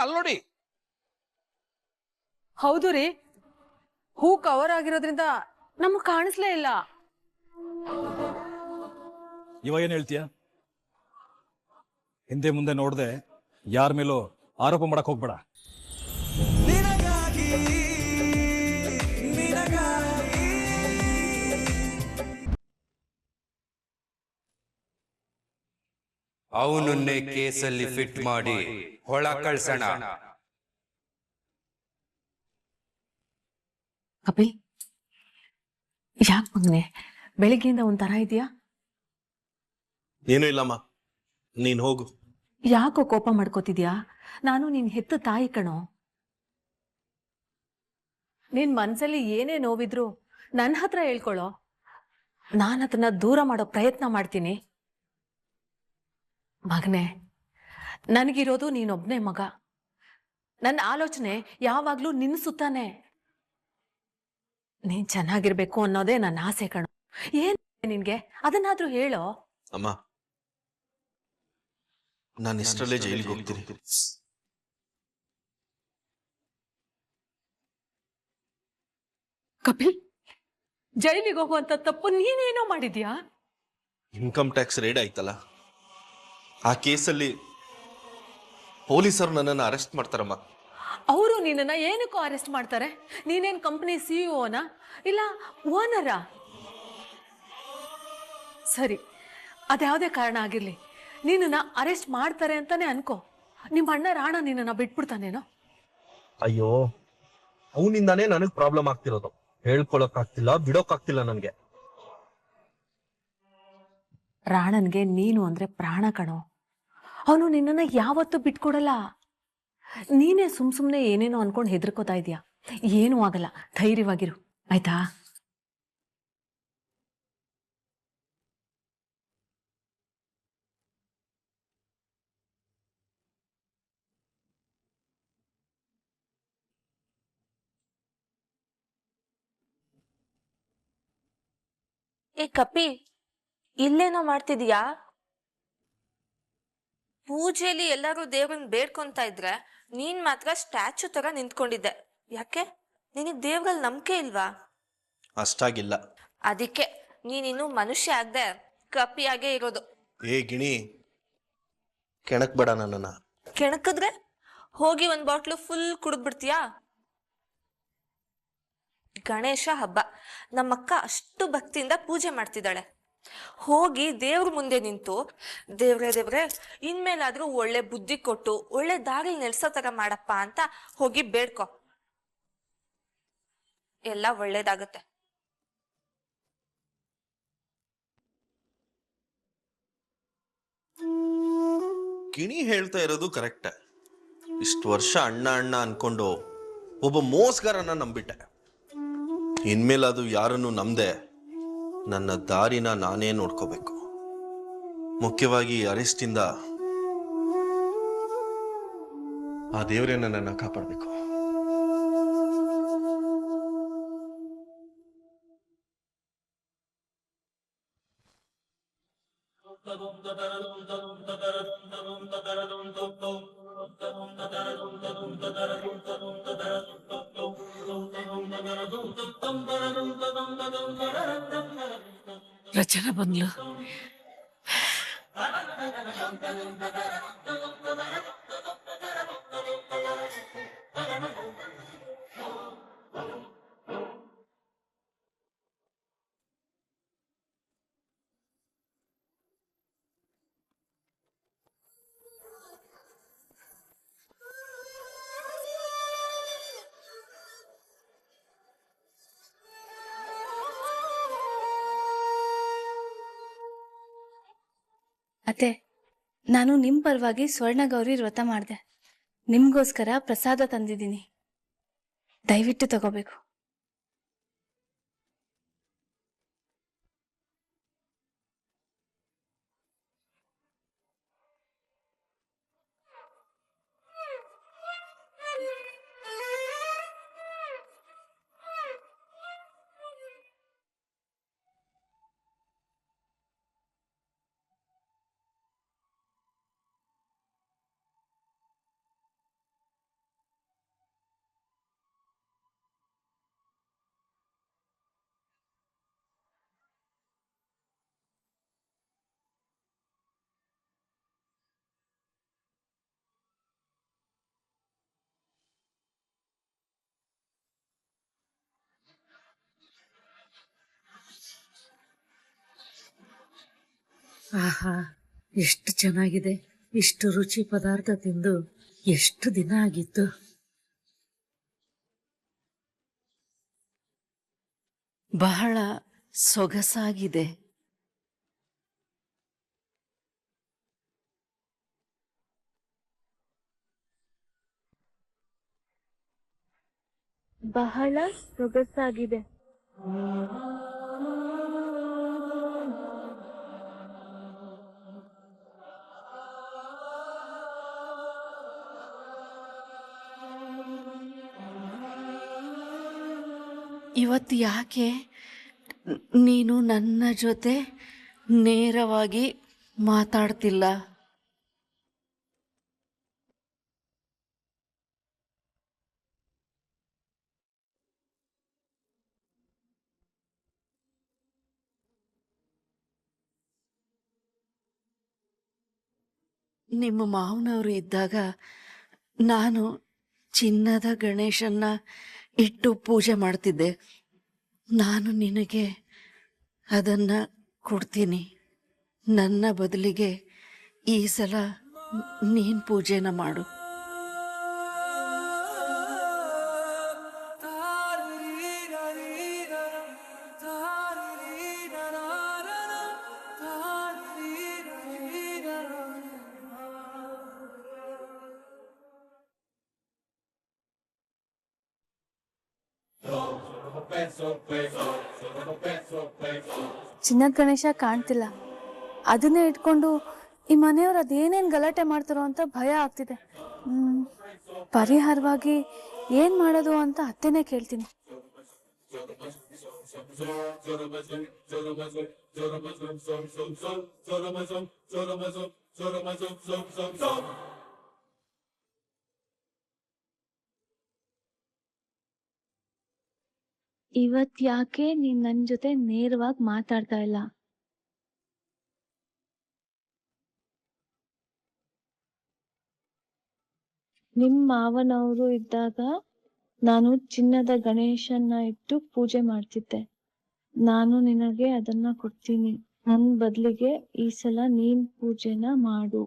ಅಲ್ಲಿ ನೋಡಿ. ಹೌದು ರೀ, ಹೂ ಕವರ್ ಆಗಿರೋದ್ರಿಂದ ನಮಗ್ ಕಾಣಿಸ್ಲೇ ಇಲ್ಲ. ಇವಾಗ ಏನ್ ಹೇಳ್ತೀಯ? ಹಿಂದೆ ಮುಂದೆ ನೋಡ್ದೆ ಯಾರ ಮೇಲೂ ಆರೋಪ ಮಾಡಕ್ ಹೋಗ್ಬೇಡ. ಅವನನ್ನೇ ಕೇಸಲ್ಲಿ ಫಿಟ್ ಮಾಡಿ ಹೊಳ ಕಳ್ಸೋಣ. ಕಪಿಲ್, ಯಾಕೆ ಮಗನೆ ಬೆಳಿಗ್ಗೆಯಿಂದ ಒಂಥರ ಇದೆಯಾ? ಏನೂ ಇಲ್ಲಮ್ಮ, ನೀನ್ ಹೋಗು. ಯಾಕೋ ಕೋಪ ಮಾಡ್ಕೋತಿದ್ಯಾ? ನಾನು ನಿನ್ ಹೆತ್ತ ತಾಯಿ ಕಣೋ. ನಿನ್ ಮನ್ಸಲ್ಲಿ ಏನೇ ನೋವಿದ್ರು ನನ್ನ ಹತ್ರ ಹೇಳ್ಕೊಳ್ಳೋ. ನಾನು ಅದನ್ನ ದೂರ ಮಾಡೋ ಪ್ರಯತ್ನ ಮಾಡ್ತೀನಿ. ಮಗನೆ, ನನಗಿರೋದು ನೀನೊಬ್ನೇ ಮಗ. ನನ್ನ ಆಲೋಚನೆ ಯಾವಾಗ್ಲೂ ನಿನ್ನ ಸುತ್ತಾನೆ. ನೀನ್ ಚೆನ್ನಾಗಿರ್ಬೇಕು ಅನ್ನೋದೇ ನನ್ನ ಆಸೆ ಕಣೋ. ಏನ್ ನಿನ್ಗೆ ಅದನ್ನಾದ್ರೂ ಹೇಳೋ. ಅಮ್ಮ, ನಾನು ಇಷ್ಟರಲ್ಲೇ ಜೈಲಿಗೆ ಹೋಗ್ತೀನಿ. ಕಪಿಲ್, ಜೈಲಿಗೆ ಹೋಗುವಂತ ತಪ್ಪು ನೀನೇನೋ ಮಾಡಿದ್ಯಾ? ಇನ್ಕಮ್ ಟ್ಯಾಕ್ಸ್ ರೇಡ್ ಆಯ್ತಲ್ಲ, ಆ ಕೇಸಲ್ಲಿ ಪೊಲೀಸರು ನನ್ನನ್ನು ಅರೆಸ್ಟ್ ಮಾಡ್ತಾರಮ್ಮ. ಅವರು ನಿನ್ನನ್ನ ಏನಕ್ಕೂ ಅರೆಸ್ಟ್ ಮಾಡ್ತಾರೆ? ನೀನೇನ್ ಕಂಪನಿ ಸಿಇಒನ ಇಲ್ಲ ಓನರಾ? ಸರಿ, ಅದ್ಯಾವುದೇ ಕಾರಣ ಆಗಿರ್ಲಿ, ನಿನ್ನನ್ನ ಅರೆಸ್ಟ್ ಮಾಡ್ತಾರೆ ಅಂತಾನೆ ಅನ್ಕೋ. ನಿಮ್ಮ ಅಣ್ಣ ರಾಣ ನಿನ್ನನ್ನ ಬಿಟ್ಬಿಡ್ತಾನೇನೋ? ಅಯ್ಯೋ, ಅವನಿಂದಾನೇ ನನಗ್ ಪ್ರಾಬ್ಲಮ್ ಆಗ್ತಿರೋದು. ಹೇಳ್ಕೊಳಕ್ ಆಗ್ತಿಲ್ಲ, ಬಿಡೋಕ್ ಆಗ್ತಿಲ್ಲ ನನ್ಗೆ. ರಾಣನ್ಗೆ ನೀನು ಅಂದ್ರೆ ಪ್ರಾಣ ಕಣೋ. ಅವನು ನಿನ್ನನ್ನ ಯಾವತ್ತೂ ಬಿಟ್ಕೊಡಲ್ಲ. ನೀನೇ ಸುಮ್ನೆ ಏನೇನೋ ಅನ್ಕೊಂಡು ಹೆದರ್ಕೋತಾ ಇದೀಯ. ಏನೂ ಆಗಲ್ಲ, ಧೈರ್ಯವಾಗಿರು ಆಯ್ತಾ? ಏ ಕಪಿ, ಇಲ್ಲೇನೋ ಮಾಡ್ತಿದೀಯಾ? ಪೂಜೆಯಲ್ಲಿ ಎಲ್ಲರೂ ದೇವ್ರನ್ನ ಬೇಡ್ಕೊಂತ ಇದ್ರೆ ನೀನ್ ಮಾತ್ರ ಸ್ಟ್ಯಾಚು ತರ ನಿಂತ್ಕೊಂಡಿದ್ದೆ. ಯಾಕೆ? ನಿನಗ್ ದೇವ್ರಲ್ಲಿ ನಂಬಿಕೆ ಇಲ್ವಾ? ಅಷ್ಟಾಗಿಲ್ಲ. ಅದಕ್ಕೆ ನೀನಿನ್ನು ಮನುಷ್ಯ ಆಗದೆ ಕಪಿಯಾಗೆ ಇರೋದು. ಏ ಗಿಣಿ, ಕೆಣಕ್ ಬೇಡ ನನ್ನನ್ನ. ಕೆಣಕಿದ್ರೆ ಹೋಗಿ ಒಂದ್ ಬಾಟ್ಲು ಫುಲ್ ಕುಡಿದ್ಬಿಡ್ತೀಯಾ? ಗಣೇಶ ಹಬ್ಬ, ನಮ್ಮಕ್ಕ ಅಷ್ಟು ಭಕ್ತಿಯಿಂದ ಪೂಜೆ ಮಾಡ್ತಿದ್ದಾಳೆ. ಹೋಗಿ ದೇವ್ರ ಮುಂದೆ ನಿಂತು ದೇವ್ರೆ ಇನ್ಮೇಲಾದ್ರೂ ಒಳ್ಳೆ ಬುದ್ಧಿ ಕೊಟ್ಟು ಒಳ್ಳೆ ದಾರಿ ನೆಲ್ಸೋ ತರ ಮಾಡಪ್ಪ ಅಂತ ಹೋಗಿ ಬೇಡ್ಕೊ. ಎಲ್ಲ ಒಳ್ಳೇದಾಗತ್ತೆ. ಗಿಣಿ ಹೇಳ್ತಾ ಇರೋದು ಕರೆಕ್ಟ್. ಇಷ್ಟು ವರ್ಷ ಅಣ್ಣ ಅಣ್ಣ ಅನ್ಕೊಂಡು ಒಬ್ಬ ಮೋಸ್ಗಾರನ ನಂಬಿಟ್ಟೆ. ಇನ್ಮೇಲೆ ಅದು ಯಾರನ್ನು ನಂಬದೆ ನನ್ನ ದಾರಿನ ನಾನೇ ನೋಡ್ಕೋಬೇಕು. ಮುಖ್ಯವಾಗಿ ಅರೆಸ್ಟಿಂದ ಆ ದೇವರೇ ನನ್ನನ್ನು ಕಾಪಾಡಬೇಕು. ರಚನಾ ಬಂದ್ಲು. ಅತ್ತೆ, ನಾನು ನಿಮ್ಮ ಪರವಾಗಿ ಸ್ವರ್ಣಗೌರಿ ವ್ರತ ಮಾಡಿದೆ. ನಿಮಗೋಸ್ಕರ ಪ್ರಸಾದ ತಂದಿದ್ದೀನಿ, ದಯವಿಟ್ಟು ತಗೋಬೇಕು. ಆಹಾ, ಎಷ್ಟು ಚೆನ್ನಾಗಿದೆ. ಇಷ್ಟು ರುಚಿ ಪದಾರ್ಥ ತಿಂದು ಎಷ್ಟು ದಿನ ಆಗಿತ್ತು. ಬಹಳ ಸೊಗಸಾಗಿದೆ. ಬಹಳ ಸೊಗಸಾಗಿದೆ. ಇವತ್ತು ಯಾಕೆ ನೀನು ನನ್ನ ಜೊತೆ ನೇರವಾಗಿ ಮಾತಾಡ್ತಿಲ್ಲ? ನಿಮ್ಮ ಮಾವನವರು ಇದ್ದಾಗ ನಾನು ಚಿನ್ನದ ಗಣೇಶನ್ನ ಇಟ್ಟು ಪೂಜೆ ಮಾಡ್ತಿದ್ದೆ. ನಾನು ನಿನಗೆ ಅದನ್ನು ಕೊಡ್ತೀನಿ. ನನ್ನ ಬದಲಿಗೆ ಈ ಸಲ ನೀನು ಪೂಜೆನ ಮಾಡು. ಚಿನ್ನದ ಗಣೇಶ ಕಾಣ್ತಿಲ್ಲ. ಅದನ್ನೇ ಇಟ್ಕೊಂಡು ಈ ಮನೆಯವ್ರು ಅದೇನೇನು ಗಲಾಟೆ ಮಾಡ್ತಾರೋ ಅಂತ ಭಯ ಆಗ್ತಿದೆ. ಪರಿಹಾರವಾಗಿ ಏನ್ ಮಾಡೋದು ಅಂತ ಅತ್ತೆನೇ ಕೇಳ್ತೀನಿ. ಇವತ್ ಯಾಕೆ ನೀನ್ ನನ್ ಜೊತೆ ನೇರವಾಗಿ ಮಾತಾಡ್ತಾ ಇಲ್ಲ? ನಿಮ್ ಮಾವನವರು ಇದ್ದಾಗ ನಾನು ಚಿನ್ನದ ಗಣೇಶನ್ನ ಇಟ್ಟು ಪೂಜೆ ಮಾಡ್ತಿದ್ದೆ. ನಾನು ನಿನಗೆ ಅದನ್ನ ಕೊಡ್ತೀನಿ. ನನ್ ಬದ್ಲಿಗೆ ಈ ಸಲ ನೀನ್ ಪೂಜೆನ ಮಾಡು.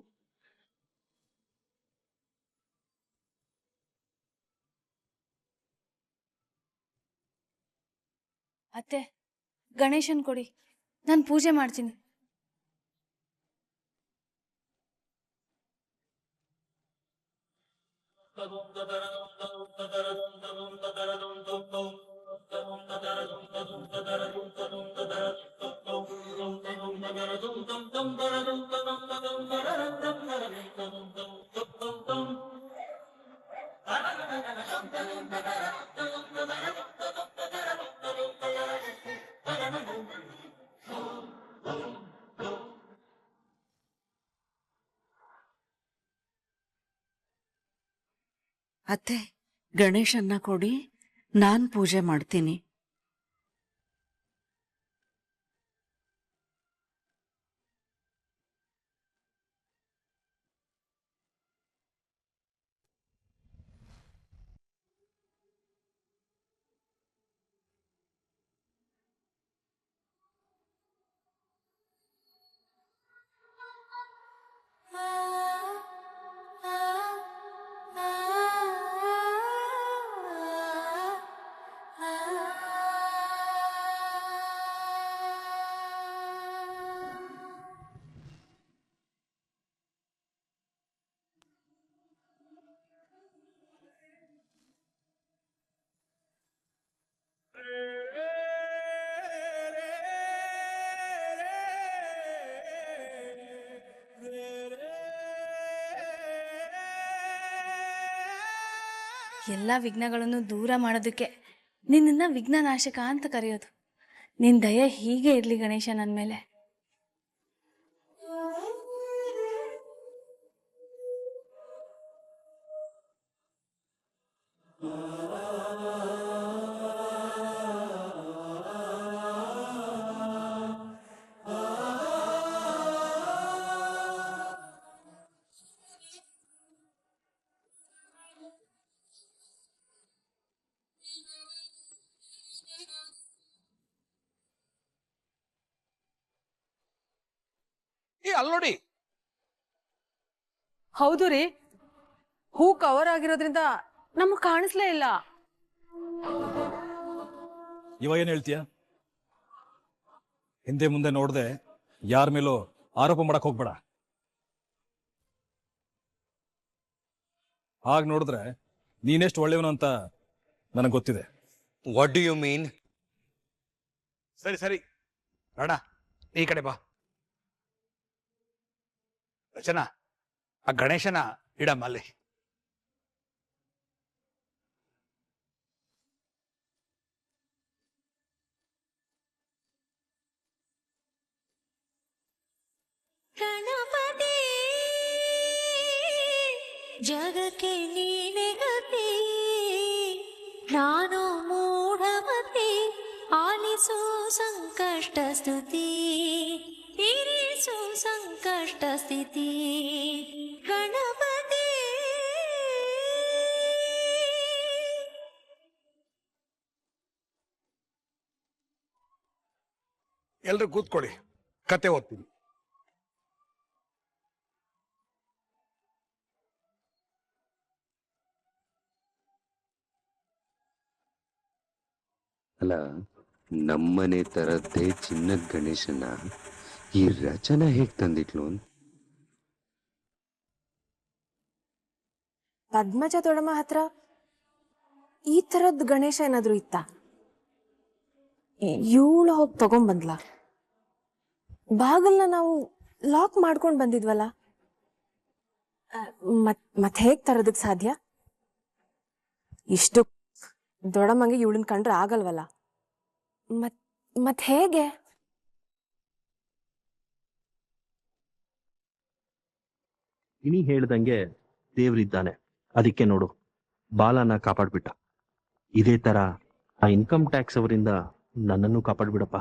ಅತ್ತೆ, ಗಣೇಶನ್ ಕೊಡಿ, ನಾನು ಪೂಜೆ ಮಾಡ್ತೀನಿ. ಅತ್ತೆ, ಗಣೇಶನ್ನ ಕೊಡಿ, ನಾನು ಪೂಜೆ ಮಾಡ್ತೀನಿ. ಎಲ್ಲ ವಿಘ್ನಗಳನ್ನು ದೂರ ಮಾಡೋದಕ್ಕೆ ನಿನ್ನ ವಿಘ್ನನಾಶಕ ಅಂತ ಕರೆಯೋದು. ನಿನ್ ದಯೆ ಹೀಗೆ ಇರ್ಲಿ ಗಣೇಶ ನನ್ನ ಮೇಲೆ. ಅಲ್ಲಿ ನೋಡಿ. ಹೌದು ರೀ, ಹೂ ಕವರ್ ಆಗಿರೋದ್ರಿಂದ ನಮಗ್ ಕಾಣಿಸ್ಲೇ ಇಲ್ಲ. ಇವಾಗ ಏನ್ ಹೇಳ್ತೀಯ? ಹಿಂದೆ ಮುಂದೆ ನೋಡ್ದೆ ಯಾರ ಮೇಲೂ ಆರೋಪ ಮಾಡಕ್ ಹೋಗ್ಬೇಡ. ಹಾಗೆ ನೋಡಿದ್ರೆ ನೀನೆಷ್ಟು ಒಳ್ಳೆಯವನು ಅಂತ ನನಗೆ ಗೊತ್ತಿದೆ. What do you mean? ಸರಿ ಸರಿ ರಾಣ, ಈ ಕಡೆ ಬಾ. ರಚನಾ, ಆ ಗಣೇಶನ ಇಡಮ್ಮ ಅಲ್ಲಿ. ಗಣಪತಿ ಜಗಕ್ಕೆ ನೀನೆ ಗತಿ, ನಾನು ಮೂಢಮತಿ, ಆಲಿಸು ಸಂಕಷ್ಟ ಸ್ತುತಿ, ಇರಿಸು ಸಂಕಷ್ಟ ಸ್ಥಿತಿ. ಗಣಪತಿ ಎಲ್ರು ಕೂತ್ಕೊಳ್ಳಿ, ಕತೆ ಓದ್ತೀನಿ. ಅಲ್ಲ, ನಮ್ಮನೆ ತರದ್ದೇ ಚಿನ್ನದ ಗಣೇಶನ ಈ ರಚನಾ ಹೇಗ್ ತಂದಿಟ್ಲು? ಪದ್ಮಜ ದೊಡಮ್ಮ ಹತ್ರ ಈ ತರದ್ ಗಣೇಶ ಏನಾದ್ರು ಇತ್ತ? ಇವಳು ಹೋಗಿ ತಗೊಂಡ್ಬಂದ್ಲ. ಬಾಗಲ್ನ ನಾವು ಲಾಕ್ ಮಾಡ್ಕೊಂಡ್ ಬಂದಿದ್ವಲ್ಲ, ಮತ್ ಹೇಗ್ ತರೋದಕ್ ಸಾಧ್ಯ? ಇಷ್ಟು ದೊಡಮ್ಮಂಗೆ ಇವಳನ್ ಕಂಡ್ರೆ ಆಗಲ್ವಲ್ಲ, ಮತ್ ಹೇಗೆ? ಇನಿ ಹೇಳ್ದಂಗೆ ದೇವ್ರಿದ್ದಾನೆ, ಅದಕ್ಕೆ ನೋಡು ಬಾಲನ ಕಾಪಾಡ್ಬಿಟ್ಟ. ಇದೇ ತರ ಆ ಇನ್ಕಮ್ ಟ್ಯಾಕ್ಸ್ ಅವರಿಂದ ನನ್ನನ್ನು ಕಾಪಾಡ್ಬಿಡಪ್ಪ.